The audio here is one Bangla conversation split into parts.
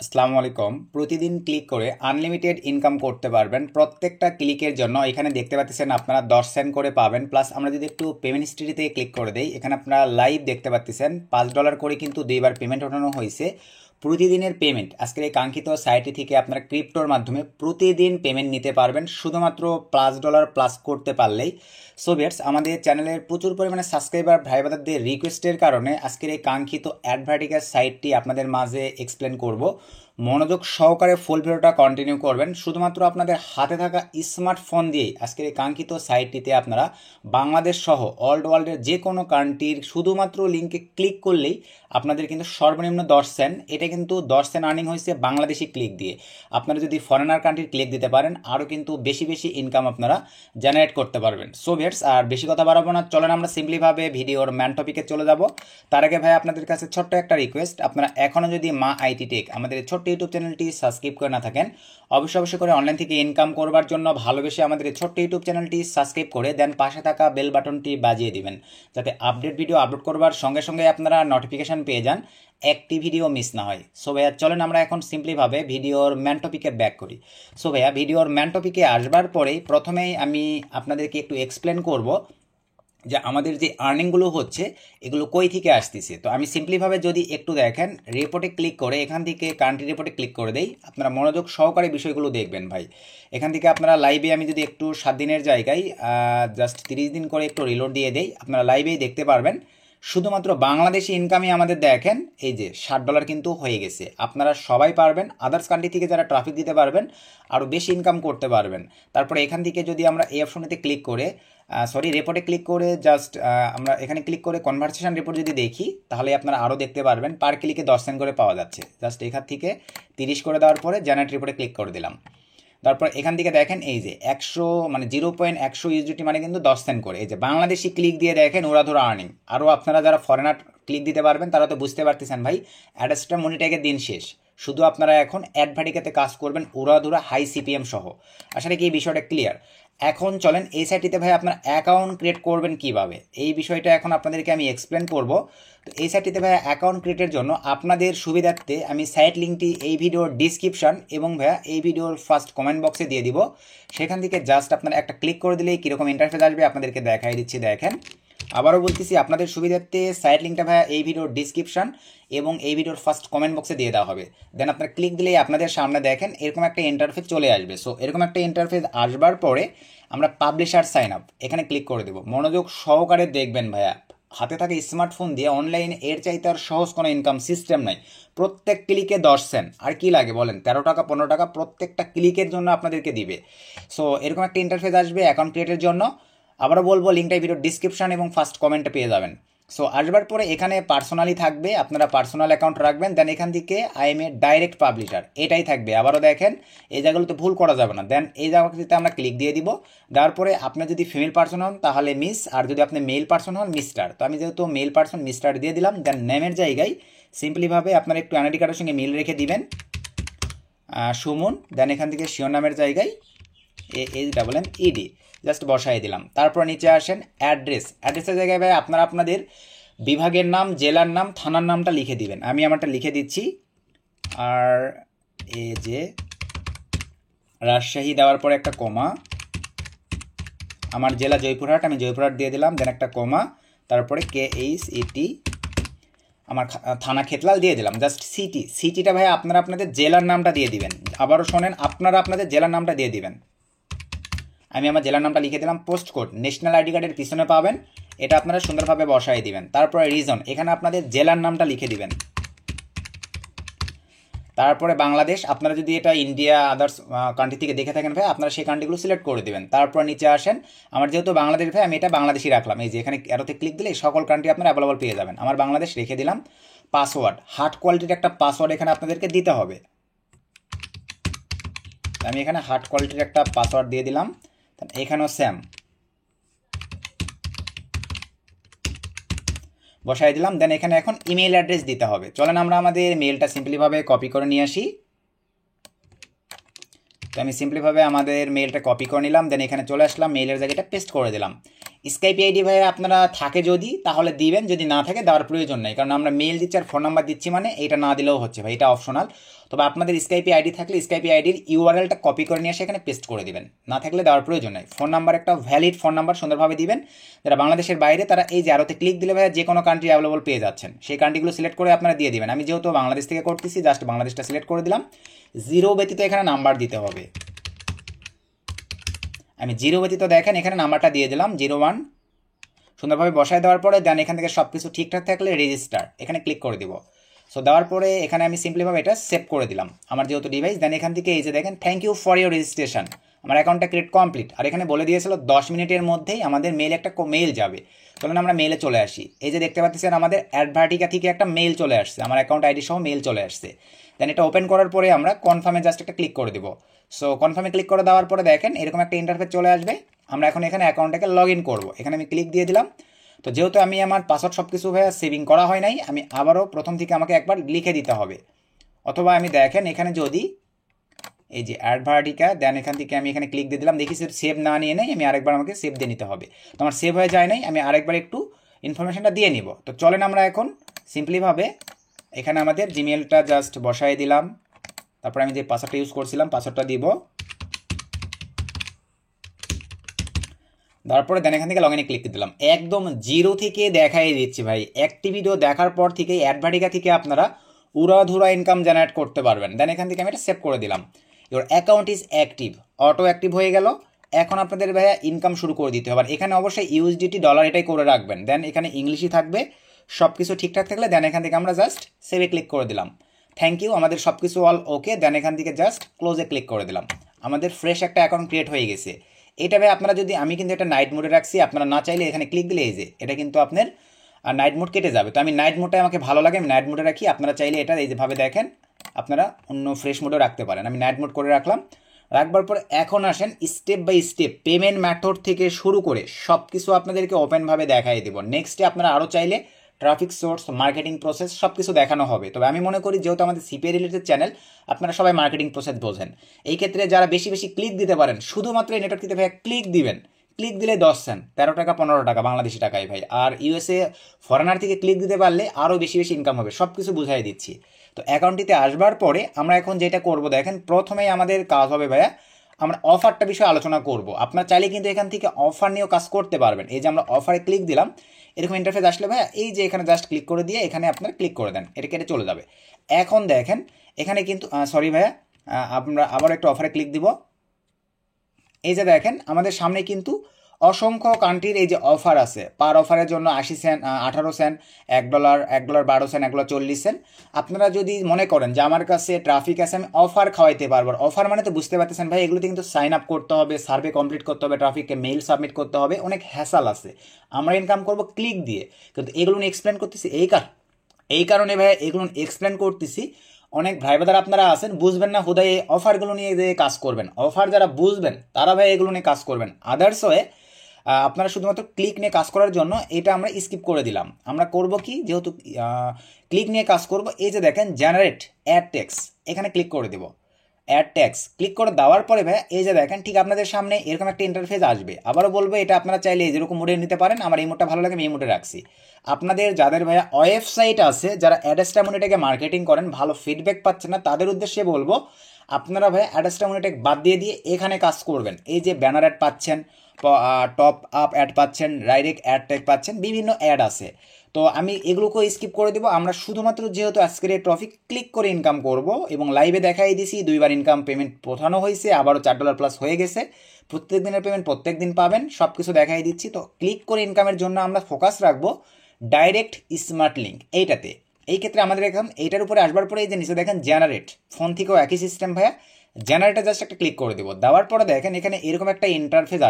আসসালামু আলাইকুম। প্রতিদিন ক্লিক করে আনলিমিটেড ইনকাম করতে পারবেন। প্রত্যেকটা ক্লিকের জন্য এখানে দেখতে পাচ্ছেন আপনারা 10 সেন্ট করে পাবেন। প্লাস আমরা যদি একটু পেমেন্ট হিস্ট্রিতে ক্লিক করে দেই, এখানে আপনারা লাইভ দেখতে পাচ্ছেন $5 করে কিন্তু দুইবার পেমেন্ট ওঠানো হয়েছে। প্রতিদিনের পেমেন্ট আজকের এই কাঙ্ক্ষিত সাইটটি থেকে আপনারা ক্রিপ্টোর মাধ্যমে প্রতিদিন পেমেন্ট নিতে পারবেন শুধুমাত্র $+, প্লাস করতে পারলেই। সো ভিউয়ার্স, আমাদের চ্যানেলের প্রচুর পরিমাণে সাবস্ক্রাইবার ভাই বোনেদের রিকোয়েস্টের কারণে আজকের এই কাঙ্ক্ষিত অ্যাডভার্টিকার সাইটটি আপনাদের মাঝে এক্সপ্লেন করব। মনোযোগ সহকারে ফুল ভিডিওটা কন্টিনিউ করবেন। শুধুমাত্র আপনাদের হাতে থাকা স্মার্টফোন দিয়েই আজকের এই কাঙ্ক্ষিত সাইটটিতে আপনারা বাংলাদেশ সহ অল ওয়ার্ল্ডের যে কোনো কান্ট্রির শুধুমাত্র লিঙ্কে ক্লিক করলেই আপনাদের কিন্তু সর্বনিম্ন 10 সেন্ট, এটা কিন্তু 10 সেন্ট আর্নিং হয়েছে বাংলাদেশি ক্লিক দিয়ে। আপনারা যদি ফরেনার কান্ট্রির ক্লিক দিতে পারেন আরও কিন্তু বেশি বেশি ইনকাম আপনারা জেনারেট করতে পারবেন। সো ভিউয়ার্স, আর বেশি কথা বাড়াবো না, চলেন আমরা সিম্পলিভাবে ভিডিওর ম্যান টপিকে চলে যাব। তার আগে ভাই আপনাদের কাছে ছোট্ট একটা রিকোয়েস্ট, আপনারা এখনও যদি মা আইটি টেক আমাদের ছোট্ট ইউটিউব চ্যানেলটি সাবস্ক্রাইব করে না থাকেন, অবশ্যই করে অনলাইন থেকে ইনকাম করবার জন্য ভালোবেসে আমাদের এই ছোট্ট ইউটিউব চ্যানেলটি সাবস্ক্রাইব করে দেন পাশে থাকা বেল বাটনটি বাজিয়ে দিবেন, যাতে আপডেট ভিডিও আপলোড করবার সঙ্গে সঙ্গে আপনারা নোটিফিকেশন পেয়ে যান, একটি ভিডিও মিস না হয়। সো ভাইয়া চলেন আমরা এখন সিম্পলিভাবে ভিডিওর ম্যান টপিকে ব্যাক করি। সো ভাইয়া ভিডিওর ম্যান টপিকে আসবার পরেই প্রথমেই আমি আপনাদেরকে একটু এক্সপ্লেন করব যে আমাদের যে আর্নিংগুলো হচ্ছে এগুলো কই থেকে আসতেছে। তো আমি সিম্পলিভাবে যদি একটু দেখেন, রিপোর্টে ক্লিক করে এখান থেকে কান্ট্রি রিপোর্টে ক্লিক করে দেই, আপনারা মনোযোগ সহকারে বিষয়গুলো দেখবেন ভাই। এখান থেকে আপনারা লাইভে আমি যদি একটু 7 দিনের জায়গায় জাস্ট 30 দিন করে একটু রিলোড দিয়ে দেই, আপনারা লাইভেই দেখতে পারবেন শুধুমাত্র বাংলাদেশি ইনকামই আমাদের দেখেন এই যে $60 কিন্তু হয়ে গেছে। আপনারা সবাই পারবেন, আদার্স কান্ট্রি থেকে যারা ট্রাফিক দিতে পারবেন আরও বেশি ইনকাম করতে পারবেন। তারপরে এখান থেকে যদি আমরা এই অপশনেতে ক্লিক করে রিপোর্টে ক্লিক করে জাস্ট আমরা এখানে ক্লিক করে কনভারসেশন রিপোর্ট যদি দেখি, তাহলে আপনারা আরও দেখতে পারবেন পার ক্লিকে 10 সেন্ট করে পাওয়া যাচ্ছে। জাস্ট এখান থেকে 30 করে দেওয়ার পরে জেনারেট রিপোর্টে ক্লিক করে দিলাম। তারপর এখান থেকে দেখেন এই যে 100 মানে 0.100 ইউএসডিটি মানে কিন্তু 10 সেন্ট করে। এই যে বাংলাদেশি ক্লিক দিয়ে দেখেন ওরাধুরা আর্নিং। আরও আপনারা যারা ফরেনার ক্লিক দিতে পারবেন তারা তো বুঝতে পারতেছেন ভাই, অ্যাডস্টার মনিটাইজের দিন শেষ। শুধু আপনারা এখন অ্যাডভার্টিকাতে কাজ করবেন উড়াধুরা হাই সিপিএম সহ। আসলে কি এই বিষয়টা ক্লিয়ার? এখন চলেন এই সাইটটিতে ভাই আপনার অ্যাকাউন্ট ক্রিয়েট করবেন কিভাবে, এই বিষয়টা এখন আপনাদেরকে আমি এক্সপ্লেন করব। তো এই সাইটটিতে ভাই অ্যাকাউন্ট ক্রিয়েটের জন্য আপনাদের সুবিধার্থে আমি সাইট লিঙ্কটি এই ভিডিওর ডিসক্রিপশন এবং ভাইয়া এই ভিডিওর ফার্স্ট কমেন্ট বক্সে দিয়ে দিব। সেখান থেকে জাস্ট আপনারা একটা ক্লিক করে দিলেই কীরকম ইন্টারফেস আসবে আপনাদেরকে দেখাই দিচ্ছি। দেখেন, আবারও বলতেছি আপনাদের সুবিধার্থে সাইট লিঙ্কটা ভাইয়া এই ভিডিওর ডিসক্রিপশন এবং এই ভিডিওর ফার্স্ট কমেন্ট বক্সে দিয়ে দেওয়া হবে। দেন আপনারা ক্লিক দিলেই আপনাদের সামনে দেখেন এরকম একটা ইন্টারফেস চলে আসবে। সো এরকম একটা ইন্টারফেস আসবার পরে আমরা পাবলিশার সাইন আপ এখানে ক্লিক করে দেবো। মনোযোগ সহকারে দেখবেন ভাইয়া, হাতে থাকে স্মার্টফোন দিয়ে অনলাইনে এর চাইতে আর সহজ কোনো ইনকাম সিস্টেম নাই। প্রত্যেক ক্লিকে 10 সেন্ট, আর কি লাগে বলেন, 13 টাকা 15 টাকা প্রত্যেকটা ক্লিকের জন্য আপনাদেরকে দিবে। সো এরকম একটা ইন্টারফেস আসবে অ্যাকাউন্ট ক্রিয়েটের জন্য। আবারও বলবো লিঙ্কটা ভিডিও ডিসক্রিপশন এবং ফার্স্ট কমেন্টে পেয়ে যাবেন। সো আসবার পরে এখানে পার্সোনালি থাকবে, আপনারা পার্সোনাল অ্যাকাউন্ট রাখবেন। দেন এখান থেকে I M a direct publisher এটাই থাকবে। আবারও দেখেন এই জায়গাগুলোতে ভুল করা যাবে না। দেন এই জায়গাটিতে আমরা ক্লিক দিয়ে দিব। দেওয়ার পরে আপনি যদি ফিমেল পার্সন হন তাহলে মিস, আর যদি আপনি মেল পার্সন হন মিস্টার। তো আমি যেহেতু মেল পার্সন মিস্টার দিয়ে দিলাম। দেন নেমের জায়গায় সিম্পলিভাবে আপনারা একটু আইডেন্টি কার্ডের সঙ্গে মিল রেখে দিবেন সুমন। দেন এখান থেকে শিওর নামের জায়গায় AHEED জাস্ট বসাই দিলাম। তারপর নিচে আসেন অ্যাড্রেসের জায়গায় ভাই আপনারা আপনাদের বিভাগের নাম, জেলার নাম, থানার নামটা লিখে দিবেন। আমি আমারটা লিখে দিচ্ছি, আর এ যে রাজশাহী দেওয়ার পরে একটা কমা, আমার জেলা জয়পুরহাট, আমি জয়পুরহাট দিয়ে দিলাম। দেন একটা কমা, তারপরে KHET, আমার থানা খেতলাল দিয়ে দিলাম। জাস্ট সিটিটা ভাই আপনারা আপনাদের জেলার নামটা দিয়ে দিবেন। আবারও শোনেন, আপনারা আপনাদের জেলার নামটা দিয়ে দিবেন। আমি আমার জেলার নামটা লিখে দিলাম। পোস্ট কোড ন্যাশনাল আইডি কার্ডের পিছনে পাবেন, এটা আপনারা সুন্দরভাবে বসাই দিবেন। তারপরে রিজন, এখানে আপনাদের জেলার নামটা লিখে দিবেন। তারপরে বাংলাদেশ, আপনারা যদি এটা ইন্ডিয়া আদার্স কান্ট্রি থেকে দেখে থাকেন ভাই আপনারা সেই কান্ট্রিগুলো সিলেক্ট করে দিবেন। তারপর নিচে আসেন, আমার যেহেতু বাংলাদেশ ভাই আমি এটা বাংলাদেশই রাখলাম। এই যে এখানে এরোতে ক্লিক দিলে সকল কান্ট্রি আপনারা অ্যাভেলেবল পেয়ে যাবেন। আমার বাংলাদেশ রেখে দিলাম। পাসওয়ার্ড, হার্ড কোয়ালিটির একটা পাসওয়ার্ড এখানে আপনাদেরকে দিতে হবে। আমি এখানে হার্ড কোয়ালিটির একটা পাসওয়ার্ড দিয়ে দিলাম। এখানেও সেম বসাই দিলাম। দেন এখানে এখন ইমেল অ্যাড্রেস দিতে হবে। চলেন আমরা আমাদের মেলটা সিম্পলিভাবে কপি করে নিয়ে আসি। তো আমি সিম্পলিভাবে আমাদের মেলটা কপি করে নিলাম। দেন এখানে চলে আসলাম, মেইলের জায়গাটা পেস্ট করে দিলাম। স্কাইপ আইডি ভাইয়া আপনারা থাকে যদি তাহলে দিবেন, যদি না থাকে দেওয়ার প্রয়োজন নেই, কারণ আমরা মেল দিচ্ছি আর ফোন নাম্বার দিচ্ছি মানে এটা না দিলেও হচ্ছে ভাই, এটা অপশনাল। তবে আপনাদের স্কাইপি আইডি থাকলে স্কাইপি আইডির ইউআরএলটা কপি করে নিয়ে এসে এখানে পেস্ট করে দিবেন, না থাকলে দেওয়ার প্রয়োজন নেই। ফোন নাম্বার একটা ভ্যালিড ফোন নাম্বার সুন্দরভাবে দিবেন। যারা বাংলাদেশের বাইরে তারা এই যে আরোতে ক্লিক দিলে ভাইয়া যে কোনো কান্ট্রি অ্যাভেলেবল পেয়ে যাচ্ছেন, সেই কান্ট্রিগুলো সিলেক্ট করে আপনারা দিয়ে দিবেন। আমি যেহেতু বাংলাদেশ থেকে করতেছি জাস্ট বাংলাদেশটা সিলেক্ট করে দিলাম। জিরো ব্যতীত এখানে নাম্বার দিতে হবে, আমি জিরো ব্যতীত দেখেন এখানে নাম্বারটা দিয়ে দিলাম 01, সুন্দরভাবে বসায় দেওয়ার পরে দেন এখান থেকে সব কিছু ঠিকঠাক থাকলে রেজিস্টার এখানে ক্লিক করে দিব। সো দেওয়ার পরে এখানে আমি সিম্পলিভাবে এটা সেভ করে দিলাম আমার যেহেতু ডিভাইস। দেন এখান থেকে এই যে দেখেন thank you for your registration, আমার অ্যাকাউন্টটা ক্রিয়েট কমপ্লিট। আর এখানে বলে দিয়েছিল 10 মিনিটের মধ্যেই আমাদের মেল একটা মেল যাবে। চলুন আমরা মেলে চলে আসি। এই যে দেখতে পাচ্ছেন আমাদের অ্যাডভার্টিকা থেকে একটা মেল চলে আসছে, আমার অ্যাকাউন্ট আইডি সহ মেল চলে আসছে। দেন এটা ওপেন করার পরে আমরা কনফার্মে জাস্ট একটা ক্লিক করে দেবো। সো কনফার্মে ক্লিক করে দেওয়ার পরে দেখেন এরকম একটা ইন্টারফেস চলে আসবে। আমরা এখন এখানে অ্যাকাউন্টটাকে লগ ইন করবো, এখানে আমি ক্লিক দিয়ে দিলাম। তো যেহেতু আমি আমার পাসওয়ার্ড সব কিছু ভাইয়া সেভিং করা হয় নাই, আমি আবারও প্রথম থেকে আমাকে একবার লিখে দিতে হবে। অথবা আমি দেখেন এখানে যদি এই যে অ্যাডভার্টিকা দেন এখান থেকে আমি এখানে ক্লিক দিয়ে দিলাম, দেখি সেভ না নিয়ে নেই, আমি আরেকবার আমাকে সেভ দিয়ে নিতে হবে। তো আমার সেভ হয়ে যায় নাই, আমি আরেকবার একটু ইনফরমেশনটা দিয়ে নিব। তো চলেন আমরা এখন সিম্পলিভাবে এখানে আমাদের জিমেলটা জাস্ট বসাই দিলাম, তারপরে আমি যে পাসওয়ার্ডটা ইউজ করছিলাম পাসওয়ার্ডটা দিব, তারপরে দেন এখান থেকে লগ ইনে ক্লিক দিলাম। একদম জিরো থেকে দেখাই দিচ্ছি ভাই, একটি ভিডিও দেখার পর থেকে অ্যাডভার্টিকা থেকে আপনারা উড়াধুরা ইনকাম জেনারেট করতে পারবেন। দেন এখান থেকে আমি এটা সেভ করে দিলাম। Your account is active, auto active হয়ে গেল। এখন আপনাদের ভাইয়া ইনকাম শুরু করে দিতে হবে। এখানে অবশ্যই ইউএসডিটি ডলার এটাই করে রাখবেন। দেন এখানে ইংলিশই থাকবে, সব কিছু ঠিকঠাক থাকলে দেন এখান থেকে আমরা জাস্ট সেভে ক্লিক করে দিলাম। থ্যাংক ইউ, আমাদের সব কিছু অল ওকে। দেন এখান থেকে জাস্ট ক্লোজে ক্লিক করে দিলাম, আমাদের ফ্রেশ একটা অ্যাকাউন্ট ক্রিয়েট হয়ে গেছে। এটা ভাই আপনারা যদি, আমি কিন্তু এটা নাইট মোডে রাখছি, আপনারা না চাইলে এখানে ক্লিক দিলে এই যে এটা কিন্তু আপনার নাইট মোড কেটে যাবে। তো আমি নাইট মোডটাই আমাকে ভালো লাগে, আমি নাইট মোডে রাখি। আপনারা চাইলে এটা এই যেভাবে দেখেন আপনারা অন্য ফ্রেশ মোডে রাখতে পারেন। আমি নাইট মোড করে রাখলাম। রাখবার পরে এখন আসেন step by step payment method থেকে শুরু করে সব কিছু আপনাদেরকে ওপেনভাবে দেখাই দেবো। নেক্সটে আপনারা আরও চাইলে ট্রাফিক সোর্স, মার্কেটিং প্রসেস সব কিছু দেখানো হবে। তবে আমি মনে করি যেহেতু আমাদের সিপিএ রিলেটেড চ্যানেল, আপনারা সবাই মার্কেটিং প্রসেস বোঝেন। এই ক্ষেত্রে যারা বেশি বেশি ক্লিক দিতে পারেন, শুধুমাত্র এই নেটওয়ার্ক থেকে ভাই ক্লিক দিবেন, ক্লিক দিলে 10 সেন্ট, 13 টাকা 15 টাকা বাংলাদেশি টাকায় ভাই। আর ইউএসএ ফরেনার থেকে ক্লিক দিতে পারলে আরও বেশি বেশি ইনকাম হবে, সব কিছু বুঝাই দিচ্ছি। তো অ্যাকাউন্টটিতে আসবার পরে আমরা এখন যেটা করব দেখেন, প্রথমেই আমাদের কাজ হবে ভাইয়া আমরা অফারটা বিষয়ে আলোচনা করব। আপনার চাইলে কিন্তু এখান থেকে অফার নিয়েও কাজ করতে পারবেন। এই যে আমরা অফারে ক্লিক দিলাম, এরকম ইন্টারফেস আসলে ভাইয়া এই যে এখানে জাস্ট ক্লিক করে দিয়ে এখানে আপনারা ক্লিক করে দেন, এটা কেটে চলে যাবে। এখন দেখেন এখানে কিন্তু সরি ভাইয়া, আমরা আবার একটু অফারে ক্লিক দিব। এই যে দেখেন আমাদের সামনে কিন্তু অসংখ্য কান্ট্রির এই যে অফার আছে, পার অফারের জন্য 80 সেন্ট, 18 সেন্ট, $1, $1 12 সেন্ট, $1 40 সেন্ট। আপনারা যদি মনে করেন যে আমার কাছে ট্রাফিক আছে, আমি অফার খাওয়াইতে পারবো, অফার মানে তো বুঝতে পারতেছেন ভাই, এগুলোতে কিন্তু সাইন আপ করতে হবে, সার্ভে কমপ্লিট করতে হবে, ট্রাফিককে মেইল সাবমিট করতে হবে, অনেক হ্যাসাল আছে। আমরা ইনকাম করব ক্লিক দিয়ে, কিন্তু এগুলো নিয়ে এক্সপ্লেন করতেছি এই কারণে ভাই এগুলো এক্সপ্লেন করতেছি। অনেক ভাই বাদার আপনারা আছেন বুঝবেন না, হুদাই এই অফারগুলো নিয়ে যে কাজ করবেন। অফার যারা বুঝবেন তারা ভাই এগুলো নিয়ে কাজ করবেন। আদার্স হয়ে আপনারা শুধুমাত্র ক্লিক নিয়ে কাজ করার জন্য এটা আমরা স্কিপ করে দিলাম। আমরা করব কি, যেহেতু ক্লিক নিয়ে কাজ করব, এই যে দেখেন জেনারেট অ্যাড ট্যাক্স, এখানে ক্লিক করে দেব। অ্যাড ট্যাক্স ক্লিক করে দেওয়ার পরে ভাই এই যে দেখেন ঠিক আপনাদের সামনে এরকম একটা ইন্টারফেস আসবে। আবারও বলবো এটা আপনারা চাইলে যেরকম মোডে নিতে পারেন, আমার এই মোডটা ভালো লাগে আমি এই মোডে রাখছি। আপনাদের যাদের ভাইয়া ওয়েবসাইট আছে, যারা অ্যাডস্টামনিটাকে মার্কেটিং করেন, ভালো ফিডব্যাক পাচ্ছেন না, তাদের উদ্দেশ্যে বলবো আপনারা ভাই অ্যাডস্টামনিটাকে বাদ দিয়ে এখানে কাজ করবেন। এই যে ব্যানার অ্যাড পাচ্ছেন, টপ আপ অ্যাড পাচ্ছেন, ডাইরেক্ট অ্যাড ট্যাগ পাচ্ছেন, বিভিন্ন অ্যাড আছে। তো আমি এগুলোকেও স্কিপ করে দেবো। আমরা শুধুমাত্র যেহেতু আজকের এই টপিক ক্লিক করে ইনকাম করব, এবং লাইভে দেখাই দিছি 2বার ইনকাম পেমেন্ট পাঠানো হয়েছে, আবারও $4 প্লাস হয়ে গেছে। প্রত্যেক দিনের পেমেন্ট প্রত্যেক দিন পাবেন, সব কিছু দেখাই দিচ্ছি। তো ক্লিক করে ইনকামের জন্য আমরা ফোকাস রাখবো ডাইরেক্ট স্মার্ট লিঙ্ক এইটাতে। এই ক্ষেত্রে আমাদের এখন এইটার উপরে আসবার পরে এই যে নিচে দেখেন জেনারেট, ফোন থেকেও একই সিস্টেম ভাইয়া, জেনারেটে জাস্ট একটা ক্লিক করে দেবো। দেওয়ার পরে দেখেন এখানে এরকম একটা ইন্টারফেস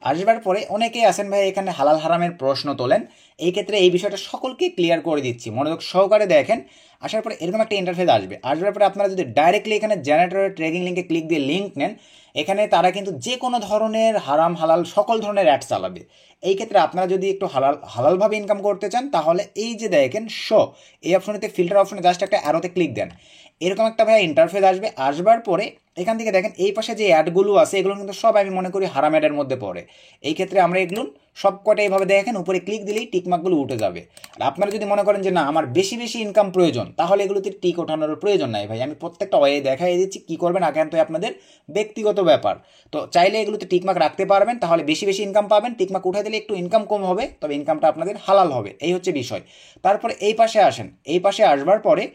আসবার পরে অনেকেই আছেন ভাই এখানে হালাল হারামের প্রশ্ন তোলেন। এই ক্ষেত্রে এই বিষয়টা সকলকে ক্লিয়ার করে দিচ্ছি, মনোযোগ সহকারে দেখেন। আসার পরে এরকম একটা ইন্টারফেস আসবার পরে আপনারা যদি ডাইরেক্টলি এখানে জেনারেটরের ট্র্যাকিং লিঙ্কে ক্লিক দিয়ে লিঙ্ক নেন, এখানে তারা কিন্তু যে কোনো ধরনের হারাম হালাল সকল ধরনের অ্যাড চালাবে। এই ক্ষেত্রে আপনারা যদি একটু হালালভাবে ইনকাম করতে চান, তাহলে এই যে দেখেন শো, এই অপশনেতে ফিল্টার অপশনে জাস্ট একটা অ্যারোতে ক্লিক দেন, এরকম একটা ভাইয়া ইন্টারফেস আসবার পরে এখান থেকে দেখেন এই পাশে যে অ্যাডগুলো আছে, এগুলো কিন্তু সব আমি মনে করি হারাম অ্যাডের মধ্যে পড়ে। এই ক্ষেত্রে আমরা এগুলো সব কটা এইভাবে দেখেন, উপরে ক্লিক দিলেই টিকমার্কগুলো উঠে যাবে। আর আপনারা যদি মনে করেন যে না আমার বেশি বেশি ইনকাম প্রয়োজন, তাহলে এগুলোতে টিক ওঠানোর প্রয়োজন নাই ভাই। আমি প্রত্যেকটা ওয়ে দেখাই দিচ্ছি কী করবেন, একান্তই আপনাদের ব্যক্তিগত ব্যাপার। তো চাইলে এগুলোতে টিকমার্ক রাখতে পারবেন, তাহলে বেশি বেশি ইনকাম পাবেন। টিকমার্ক উঠে দিলে একটু ইনকাম কম হবে, তবে ইনকামটা আপনাদের হালাল হবে, এই হচ্ছে বিষয়। তারপরে এই পাশে আসেন, এই পাশে আসবার পরে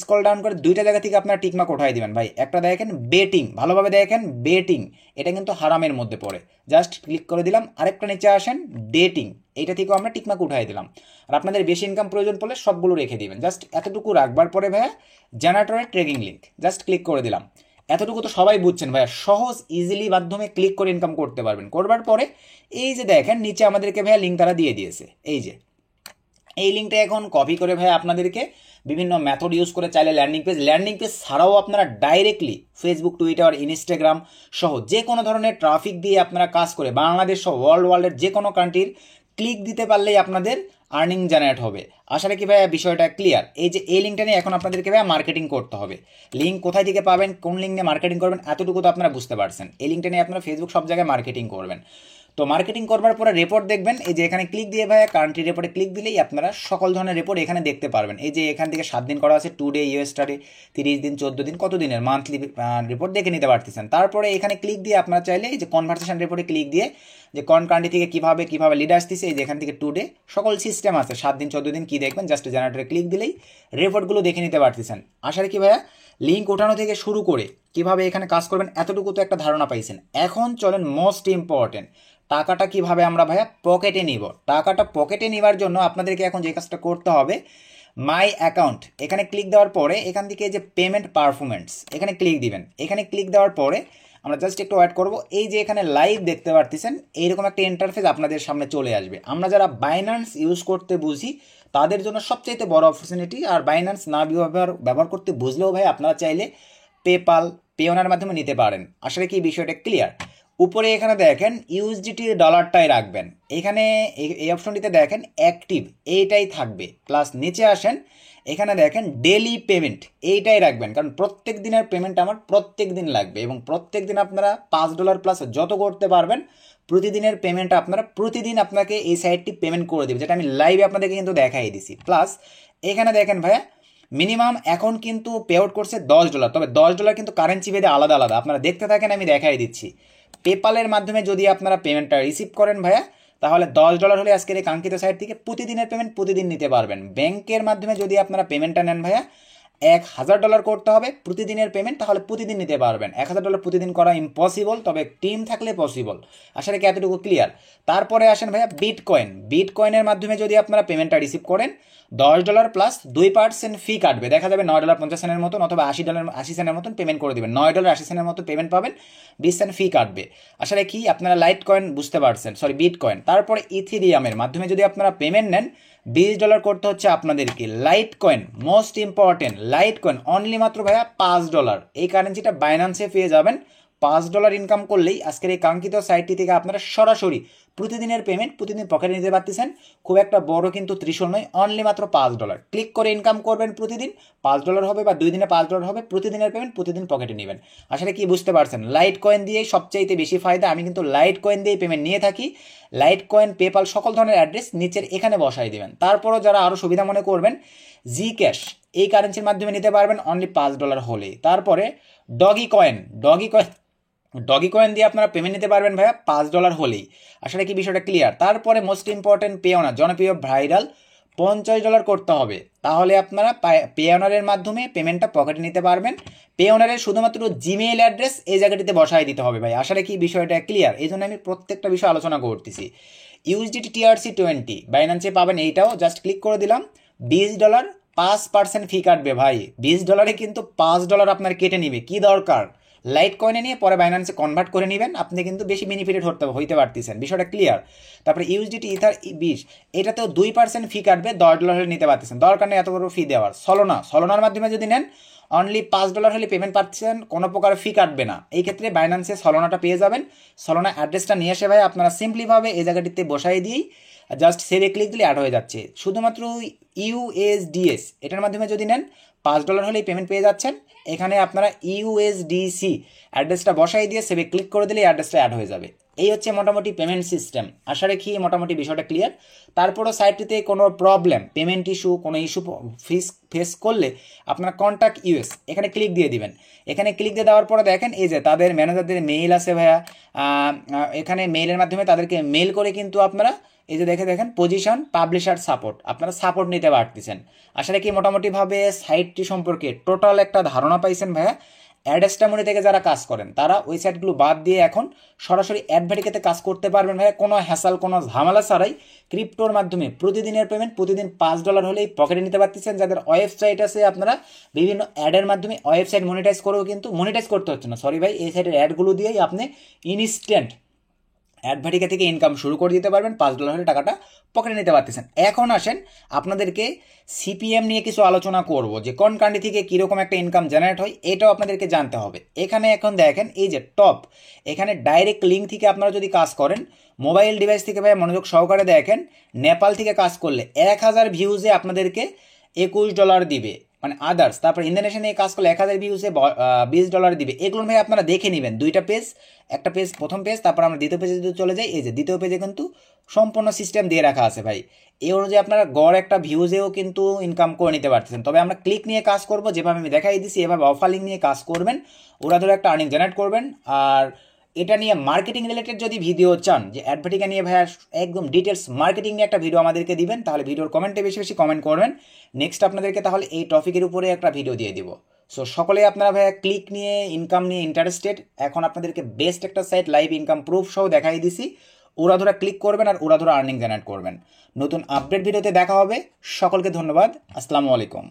স্ক্রল ডাউন করে দুইটা জায়গা থেকে আপনারা টিকমার্ক উঠাই দিবেন ভাই। একটা দেখেন বেটিং, ভালোভাবে দেখেন বেটিং, এটা কিন্তু হারামের মধ্যে পড়ে, জাস্ট ক্লিক করে দিলাম। আরেকটা নিচে আসেন ডেটিং, এইটা থেকেও আমরা টিকমার্ক উঠাই দিলাম। আর আপনাদের বেশি ইনকাম প্রয়োজন পড়লে সবগুলো রেখে দিবেন। জাস্ট এতটুকু রাখবার পরে ভাইয়া জেনারেটরের ট্রেকিং লিঙ্ক জাস্ট ক্লিক করে দিলাম। এতটুকু তো সবাই বুঝছেন ভাইয়া, সহজ ইজিলি মাধ্যমে ক্লিক করে ইনকাম করতে পারবেন। করবার পরে এই যে দেখেন নিচে আমাদেরকে ভাইয়া লিঙ্ক তারা দিয়ে দিয়েছে, এই যে এই লিঙ্কটা এখন কপি করে ভাই আপনাদেরকে বিভিন্ন মেথড ইউজ করে চাইলে ল্যান্ডিং পেজ ছাড়াও আপনারা ডাইরেক্টলি ফেসবুক, টুইটার, ইনস্টাগ্রাম সহ যে কোনো ধরনের ট্রাফিক দিয়ে আপনারা কাজ করে বাংলাদেশ সহ ওয়ার্ল্ডের যে কোনো কান্ট্রির ক্লিক দিতে পারলেই আপনাদের আর্নিং জেনারেট হবে। আশা রাখি ভাইয়া বিষয়টা ক্লিয়ার। এই যে এই লিঙ্কটা নিয়ে এখন আপনাদেরকে ভাইয়া মার্কেটিং করতে হবে। লিঙ্ক কোথায় থেকে পাবেন, কোন লিঙ্ক নিয়ে মার্কেটিং করবেন, এতটুকু তো আপনারা বুঝতে পারছেন। এই লিঙ্কটা নিয়ে আপনারা ফেসবুক সব জায়গায় মার্কেটিং করবেন। তো মার্কেটিং করবার পরে রিপোর্ট দেখবেন, এই যে এখানে ক্লিক দিয়ে ভাইয়া কান্ট্রি রিপোর্টে ক্লিক দিলেই আপনারা সকল ধরনের রিপোর্ট এখানে দেখতে পারবেন। এই যে এখান থেকে 7 দিন করা আছে, টুডে, ইউএসডে, 30 দিন, 14 দিন, কত দিনের মান্থলি রিপোর্ট দেখে নিতে পারতেছেন। তারপরে এখানে ক্লিক দিয়ে আপনারা চাইলে এই যে কনভারসেশন রিপোর্টে ক্লিক দিয়ে যে কোন কান্ট্রি থেকে কীভাবে লিড আসতেছে, এই যে এখান থেকে টুডে সকল সিস্টেম আছে, 7 দিন 14 দিন কী দেখবেন, জাস্ট জেনারেটরে ক্লিক দিলেই রিপোর্টগুলো দেখে নিতে পারতেছেন। আশা রাখি ভাইয়া লিঙ্ক ওঠানো থেকে শুরু করে কিভাবে এখানে কাজ করবেন এতটুকু তো একটা ধারণা পাইছেন। এখন চলেন মোস্ট ইম্পর্টেন্ট, টাকাটা কিভাবে আমরা ভাইয়া পকেটে নিব। টাকাটা পকেটে নেওয়ার জন্য আপনাদেরকে এখন যে কাজটা করতে হবে, মাই অ্যাকাউন্ট এখানে ক্লিক দেওয়ার পরে এখান থেকে যে পেমেন্ট পারফরমেন্স এখানে ক্লিক দিবেন। এখানে ক্লিক দেওয়ার পরে আমরা জাস্ট একটু ওয়েট করব। এই যে এখানে লাইভ দেখতে পারতেছেন, এইরকম একটা ইন্টারফেস আপনাদের সামনে চলে আসবে। আমরা যারা বাইন্যান্স ইউজ করতে বুঝি তাদের জন্য সবচাইতে বড় অপরচুনিটি। আর বাইন্যান্স না ব্যবহার করতে বুঝলেও ভাই আপনারা চাইলে পেপাল, পেওনার মাধ্যমে নিতে পারেন। আসলে কি বিষয়টা ক্লিয়ার? উপরে এখানে দেখেন ইউএসডিটি ডলারটাই রাখবেন, এখানে এই অপশনটিতে দেখেন অ্যাক্টিভ এইটাই থাকবে। প্লাস নিচে আসেন, এখানে দেখেন ডেলি পেমেন্ট এইটাই রাখবেন, কারণ প্রত্যেক দিনের পেমেন্ট আমার প্রত্যেক দিন লাগবে এবং প্রত্যেক দিন আপনারা $5 প্লাস যত করতে পারবেন প্রতিদিনের পেমেন্ট আপনারা প্রতিদিন আপনাকে এই সাইটটি পেমেন্ট করে দেবে, যেটা আমি লাইভে আপনাদেরকে কিন্তু দেখাই দিছি। প্লাস এখানে দেখেন ভাইয়া মিনিমাম এখন কিন্তু পে আউট করছে $10, তবে $10 কিন্তু কারেন্সি ভেদে আলাদা আলাদা, আপনারা দেখতে থাকেন আমি দেখাই দিচ্ছি। পেপালের মাধ্যমে যদি আপনারা পেমেন্টটা রিসিভ করেন ভাইয়া, তাহলে $10 হলে আজকের এই কাঙ্ক্ষিত সাইট থেকে প্রতিদিনের পেমেন্ট প্রতিদিন নিতে পারবেন। ব্যাংকের মাধ্যমে যদি আপনারা পেমেন্টটা নেন ভাইয়া, $1000 করতে হবে প্রতিদিনের পেমেন্ট, তাহলে প্রতিদিন নিতে পারবেন। $1000 প্রতিদিন করা ইম্পসিবল, তবে টিম থাকলে পসিবল। আশা রাখি এতটুকু ক্লিয়ার। তারপরে আসেন ভাইয়া বিটকয়েনের মাধ্যমে যদি আপনারা পেমেন্টটা রিসিভ করেন, $10 প্লাস 2% ফি কাটবে, দেখা যাবে $9.50 মতন অথবা $80 মতন পেমেন্ট করে দেবেন। $9.80 মতো পেমেন্ট পাবেন, 20 সেন্ট ফি কাটবে। আশা রাখি আপনারা লাইটকয়েন বুঝতে পারছেন, বিটকয়েন। তারপরে ইথেরিয়ামের মাধ্যমে যদি আপনারা পেমেন্ট নেন, $20 করতে হচ্ছে আপনাদেরকে। Litecoin most important, Litecoin only মাত্র ভাইয়া $5। এই কারেন্সিটা বাইন্যান্সে পেয়ে যাবেন। $5 ইনকাম করলেই আজকের এই কাঙ্ক্ষিত সাইটটি থেকে আপনারা সরাসরি প্রতিদিনের পেমেন্ট প্রতিদিন পকেটে নিতে পারতেছেন। খুব একটা বড় কিন্তু ত্রিশূল নয়, অনলি মাত্র $5। ক্লিক করে ইনকাম করবেন, প্রতিদিন $5 হবে বা 2 দিনে $5 হবে, প্রতিদিনের পেমেন্ট প্রতিদিন পকেটে নেবেন। আসলে কি বুঝতে পারছেন? লাইট কয়েন দিয়েই সবচাইতে বেশি ফায়দা। আমি কিন্তু লাইট কয়েন দিয়েই পেমেন্ট নিয়ে থাকি। লাইট কয়েন, পেপাল সকল ধরনের অ্যাড্রেস নিচের এখানে বসাই দেবেন। তারপরও যারা আরও সুবিধা মনে করবেন, জি ক্যাশ এই কারেন্সির মাধ্যমে নিতে পারবেন অনলি $5 হলেই। তারপরে ডগি কয়েন দিয়ে আপনারা পেমেন্ট নিতে পারবেন ভাইয়া $5 হলেই। আসলে কি বিষয়টা ক্লিয়ার? তারপরে মোস্ট ইম্পর্টেন্ট পেওনার, জনপ্রিয় ভাইরাল, $50 করতে হবে, তাহলে আপনারা পেওনারের মাধ্যমে পেমেন্টটা পকেটে নিতে পারবেন। পেওনারের শুধুমাত্র জিমেইল অ্যাড্রেস এই জায়গাটিতে বসাই দিতে হবে ভাই। আসলে কি বিষয়টা ক্লিয়ার? এই জন্য আমি প্রত্যেকটা বিষয় আলোচনা করতেছি। ইউএসডিটি TRC20 বাইন্যান্সে পাবেন, এইটাও জাস্ট ক্লিক করে দিলাম। $20 5% ফি কাটবে ভাই। $20 কিন্তু $5 আপনার কেটে নিবে, কি দরকার? লাইট কয়েনে নিয়ে পরে বাইন্যান্সে কনভার্ট করে নেবেন, আপনি কিন্তু বেশি বেনিফিটেড হইতে পারতেছেন। বিষয়টা ক্লিয়ার? তারপরে ইউএসডিটি ইথার 20, এটাতেও 2% ফি কাটবে, $10 হলে নিতে পারতেছেন, দরকার নেই এত বড় ফি দেওয়ার। সলোনার মাধ্যমে যদি নেন অনলি $5 হলে পেমেন্ট পাচ্ছেন, কোনো প্রকার ফি কাটবে না। এই ক্ষেত্রে বাইন্যান্সে সলোনাটা পেয়ে যাবেন। সলোনা অ্যাড্রেসটা নিয়ে এসে ভাই আপনারা সিম্পলিভাবে এই জায়গাটিতে বসাই দিয়েই জাস্ট সেভে ক্লিক দিলে অ্যাড হয়ে যাচ্ছে। শুধুমাত্র USDS এটার মাধ্যমে যদি নেন $5 হলেই পেমেন্ট পেয়ে যাচ্ছেন। এখানে আপনারা ইউএসডিসি অ্যাড্রেসটা বসাই দিয়ে সেভে ক্লিক করে দিলে অ্যাড্রেসটা অ্যাড হয়ে যাবে। এই হচ্ছে মোটামুটি পেমেন্ট সিস্টেম। আশা রাখি মোটামুটি বিষয়টা ক্লিয়ার। তারপরও সাইটটিতে কোনো প্রবলেম, পেমেন্ট ইস্যু, কোনো ইস্যু ফেস করলে আপনারা কন্ট্যাক্ট ইউএস এখানে ক্লিক দিয়ে দিবেন। এখানে ক্লিক দিয়ে দেওয়ার পরে দেখেন এই যে তাদের ম্যানেজারদের মেইল আছে ভাইয়া, এখানে মেইলের মাধ্যমে তাদেরকে মেইল করে কিন্তু আপনারা এই যে দেখেন পজিশন পাবলিশার সাপোর্ট, আপনারা সাপোর্ট নিতে পারতেছেন। আসলে কি মোটামুটিভাবে সাইটটি সম্পর্কে টোটাল একটা ধারণা পাইছেন ভাইয়া। অ্যাডস্টামনি থেকে যারা কাজ করেন তারা ওই সাইটগুলো বাদ দিয়ে এখন সরাসরি অ্যাডভার্টিকাতে কাজ করতে পারবেন ভাইয়া, কোনো হ্যাসাল, কোনো ঝামেলা ছাড়াই ক্রিপ্টোর মাধ্যমে প্রতিদিনের পেমেন্ট প্রতিদিন $5 হলেই পকেটে নিতে পারতেছেন। যাদের ওয়েবসাইট আছে আপনারা বিভিন্ন অ্যাডের মাধ্যমে ওয়েবসাইট মনিটাইজ করেও কিন্তু মনিটাইজ করতে হচ্ছে না, সরি ভাই, এই সাইটের অ্যাডগুলো দিয়েই আপনি ইনস্ট্যান্ট অ্যাডভার্টিকা থেকে ইনকাম শুরু করে দিতে পারবেন, $5 হলে টাকাটা পকেটে নিতে পারতেছেন। এখন আসেন আপনাদেরকে সিপিএম নিয়ে কিছু আলোচনা করব, যে কোন কান্ট্রি থেকে কীরকম একটা ইনকাম জেনারেট হয় এটাও আপনাদেরকে জানতে হবে। এখানে এখন দেখেন এই যে টপ, এখানে ডাইরেক্ট লিঙ্ক থেকে আপনারা যদি কাজ করেন মোবাইল ডিভাইস থেকে ভাই মনোযোগ সহকারে দেখেন, নেপাল থেকে কাজ করলে 1000 ভিউজে আপনাদেরকে $21 দিবে, মানে আদার্স। তারপর ইন্দোনেশিয়া কাজ করলে 1000 ভিউসে $20 দিবে। এগুলো ভাই আপনারা দেখে নেবেন, দুইটা পেজ, একটা পেজ প্রথম পেজ, তারপর আমরা দ্বিতীয় পেজে যদি চলে যাই এই যে দ্বিতীয় পেজে কিন্তু সম্পূর্ণ সিস্টেম দিয়ে রাখা আছে ভাই। এই অনুযায়ী আপনারা গড় একটা ভিউজেও কিন্তু ইনকাম করে নিতে পারতেছেন। তবে আমরা ক্লিক নিয়ে কাজ করব, যেভাবে আমি দেখাই দিচ্ছি এভাবে অফার লিঙ্ক নিয়ে কাজ করবেন, ওরা ধরে একটা আর্নিং জেনারেট করবেন। আর এটা নিয়ে মার্কেটিং রিলেটেড যদি ভিডিও চান, যে অ্যাডভার্টিকা নিয়ে ভাইয়া একদম ডিটেলস মার্কেটিং নিয়ে একটা ভিডিও আমাদেরকে দিবেন, তাহলে ভিডিওর কমেন্টে বেশি বেশি কমেন্ট করবেন, নেক্সট আপনাদেরকে তাহলে এই টপিকের উপরে একটা ভিডিও দিয়ে দিব। সো সকলেই আপনারা ভাইয়া ক্লিক নিয়ে ইনকাম নিয়ে ইন্টারেস্টেড, এখন আপনাদেরকে বেস্ট একটা সাইট লাইভ ইনকাম প্রুফ সহ দেখাই দিছি, ওরা ধরা ক্লিক করবেন আর ওরা ধরা আর্নিং জেনারেট করবেন। নতুন আপডেট ভিডিওতে দেখা হবে, সকলকে ধন্যবাদ, আসসালামু আলাইকুম।